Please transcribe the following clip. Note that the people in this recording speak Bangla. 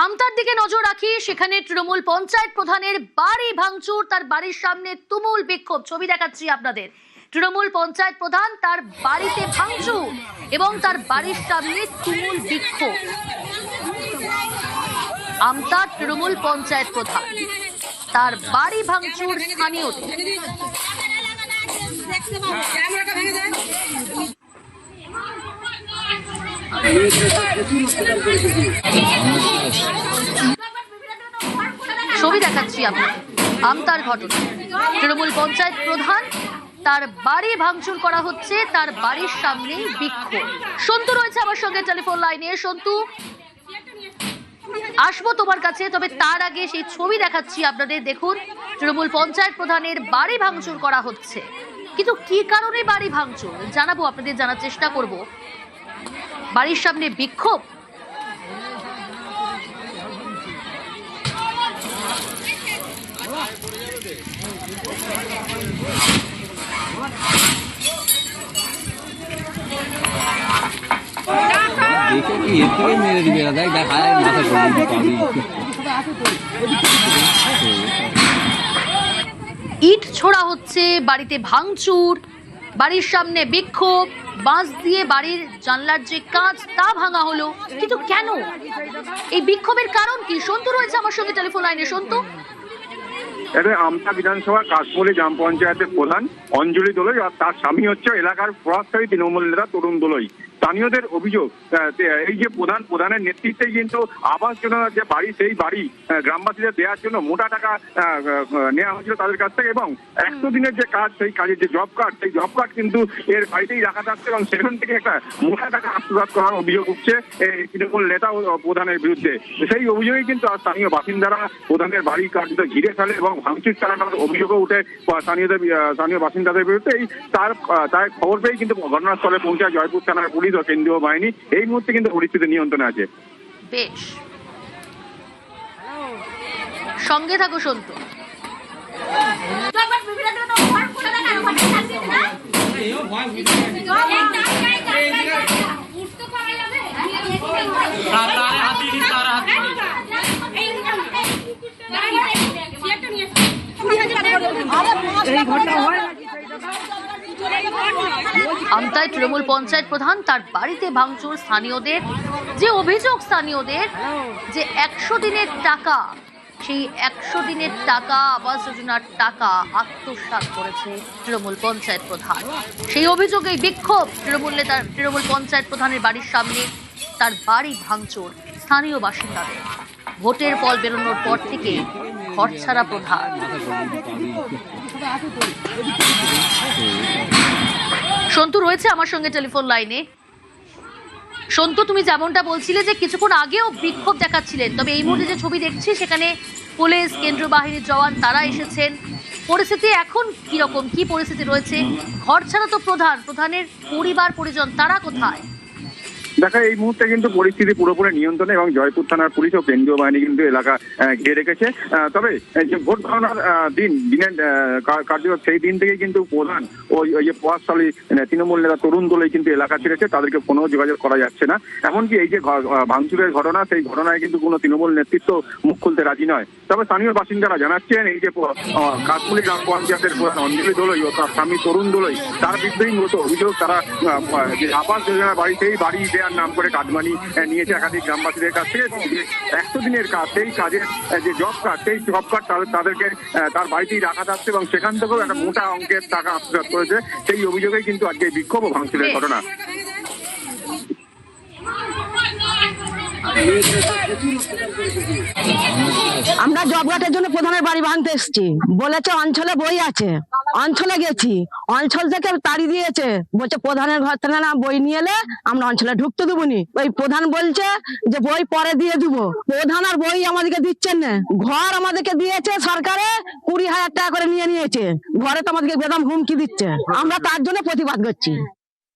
আমতার দিকে নজর রাখি, সেখানে তৃণমূল পঞ্চায়েত প্রধানের বাড়ি ভাঙচুর, তার বাড়ির সামনে তুমুল বিক্ষোভ। ছবি দেখাচ্ছি আপনাদের। তৃণমূল পঞ্চায়েত প্রধান তার বাড়িতে ভাঙচুর এবং তার বাড়ির সামনে তুমুল বিক্ষোভ। আমতার তৃণমূল পঞ্চায়েত প্রধান তার বাড়ি ভাঙচুর স্থানীয়দের। ছবি দেখাচ্ছি আপনাদের। আমতার ঘটনা, তৃণমূল পঞ্চায়েত প্রধান তার বাড়ি ভাঙচুর করা হচ্ছে, তার বাড়ির সামনেই বিক্ষোভ। সন্তু রয়েছে আমার সঙ্গে টেলিফোন লাইনে। সন্তু, আসবো তোমার কাছে, তবে তার আগে সেই ছবি দেখাচ্ছি আপনাদের। দেখুন, তৃণমূল পঞ্চায়েত প্রধানের বাড়ি ভাঙচুর করা হচ্ছে, কিন্তু কি কারণে বাড়ি ভাঙচুর জানাবো আপনাদের, জানার চেষ্টা করব। বাড়ির সামনে বিক্ষোভ। ইট ছোড়া হচ্ছে, বাড়িতে ভাঙচুর, বাড়ির সামনে বিক্ষোভ, বাঁশ দিয়ে বাড়ির জানলার যে কাঁচ তা ভাঙা হলো। কিন্তু কেন, এই বিক্ষোভের কারণ কি? সন্তু রয়েছে আমার সঙ্গে টেলিফোন লাইনে। সন্তু, আমতা বিধানসভা কাশমলি গ্রাম পঞ্চায়েতের প্রধান অঞ্জলি দোলই আর তার স্বামী হচ্ছে এলাকার প্রভাবশালী তৃণমূল নেতা তরুণ দোলই। স্থানীয়দের অভিযোগ, এই যে প্রধানের নেতৃত্বে কিন্তু আবাস যোজনার যে বাড়ি, সেই বাড়ি গ্রামবাসীদের দেওয়ার জন্য মোটা টাকা নেওয়া হয়েছিল তাদের কাছ থেকে, এবং 100 দিনের যে কাজ, সেই কাজের যে জব কার্ড, সেই জব কার্ড কিন্তু এর বাড়িতেই রাখা যাচ্ছে, এবং সেখান থেকে একটা মোটা টাকা আত্মসাৎ করার অভিযোগ উঠছে এই তৃণমূল নেতা ও প্রধানের বিরুদ্ধে। সেই অভিযোগে কিন্তু স্থানীয় বাসিন্দারা প্রধানের বাড়ি কার্যত ঘিরে ফেলে এবং ভাঙচুর চালানোর অভিযোগও উঠে স্থানীয় বাসিন্দাদের বিরুদ্ধে। তার খবর পেয়ে কিন্তু ঘটনাস্থলে পৌঁছায় জয়পুর থানার পুলিশ ও কেন্দ্রীয় বাহিনী। এই মুহূর্তে কিন্তু পরিস্থিতি নিয়ন্ত্রণে আছে। বেশ, সঙ্গে থাকো সন্তু। আমতায় তৃণমূল পঞ্চায়েত প্রধান তার বাড়িতে ভাঙচুর। স্থানীয়দের যে অভিযোগ, স্থানীয়দের যে 100 দিনের টাকা, সেই 100 দিনের টাকা, আবাস যোজনার টাকা আত্মসাৎ করেছে তৃণমূল পঞ্চায়েত প্রধান। সেই অভিযোগে বিক্ষোভ তৃণমূল পঞ্চায়েত প্রধানের বাড়ির সামনে, তার বাড়ি ভাঙচুর স্থানীয় বাসিন্দাদের। ভোটের ফল বেরোনোর পর থেকে ঘরছাড়া প্রধান। সন্তু রয়েছে আমার সঙ্গে টেলিফোন লাইনে। সন্তু, তুমি যেমনটা বলছিলে যে কিছুক্ষণ আগেও বিক্ষোভ দেখাচ্ছিলেন, তবে এই মুহূর্তে যে ছবি দেখছি সেখানে পুলিশ, কেন্দ্রীয় বাহিনীর জওয়ান তারা এসেছেন। পরিস্থিতি এখন কিরকম, কি পরিস্থিতি রয়েছে? ঘর ছাড়া তো প্রধানের পরিবার পরিজন, তারা কোথায়? দেখা, এই মুহূর্তে কিন্তু পরিস্থিতি পুরোপুরি নিয়ন্ত্রণে এবং জয়পুর থানার পুলিশ ও কেন্দ্রীয় বাহিনী কিন্তু এলাকা ঘিরে রেখেছে। তবে যে ভোট গণনার দিনের কার্যকর, সেই দিন থেকেই কিন্তু প্রধান ওই যে প্রভাবশালী তৃণমূল নেতা তরুণ দোলই কিন্তু এলাকা ছেড়েছে, তাদেরকে কোনো যোগাযোগ করা যাচ্ছে না। এমনকি এই যে ভাঙচুরের ঘটনা, সেই ঘটনায় কিন্তু কোনো তৃণমূল নেতৃত্ব মুখ খুলতে রাজি নয়। তবে স্থানীয় বাসিন্দারা জানাচ্ছেন, এই যে কাশমলি গ্রাম পঞ্চায়েতের প্রধান অঞ্জলি দোলই ও তার স্বামী তরুণ দোলই, তার বিরুদ্ধেই মূলত অভিযোগ। তারা যে আবাস যোজনার বাড়ি, সেই বাড়ি নাম করে কাটমানি নিয়েছে একাধিক গ্রামবাসীদের কাছ থেকে, এবং যে 100 দিনের কাজ, সেই কাজের যে জব কার্ড, সেই জব কার্ড তাদেরকে তার বাড়িতেই রাখা যাচ্ছে, এবং সেখান থেকেও একটা মোটা অঙ্কের টাকা আত্মসাৎ করেছে। সেই অভিযোগেই কিন্তু আজকে বিক্ষোভ ও ভাঙচুরের ঘটনা। আমরা জব কার্ডের জন্য প্রধানের বাড়ি ভাঙতে এসেছি, বলেছে অঞ্চলে বই আছে। অঞ্চলে গেছি, অঞ্চল থেকে তাড়ি দিয়েছে, বলছে প্রধানের ঘর থেকে না বই নিয়ে এলে আমরা অঞ্চলে ঢুকতে দেবো নি। ওই প্রধান বলছে যে বই পরে দিয়ে দিব। প্রধান আর বই আমাদেরকে দিচ্ছেন না। ঘর আমাদেরকে দিয়েছে সরকারে 20,000 টাকা করে নিয়েছে, ঘরে তো আমাদেরকে বেদম হুমকি দিচ্ছে। আমরা তার জন্য প্রতিবাদ করছি।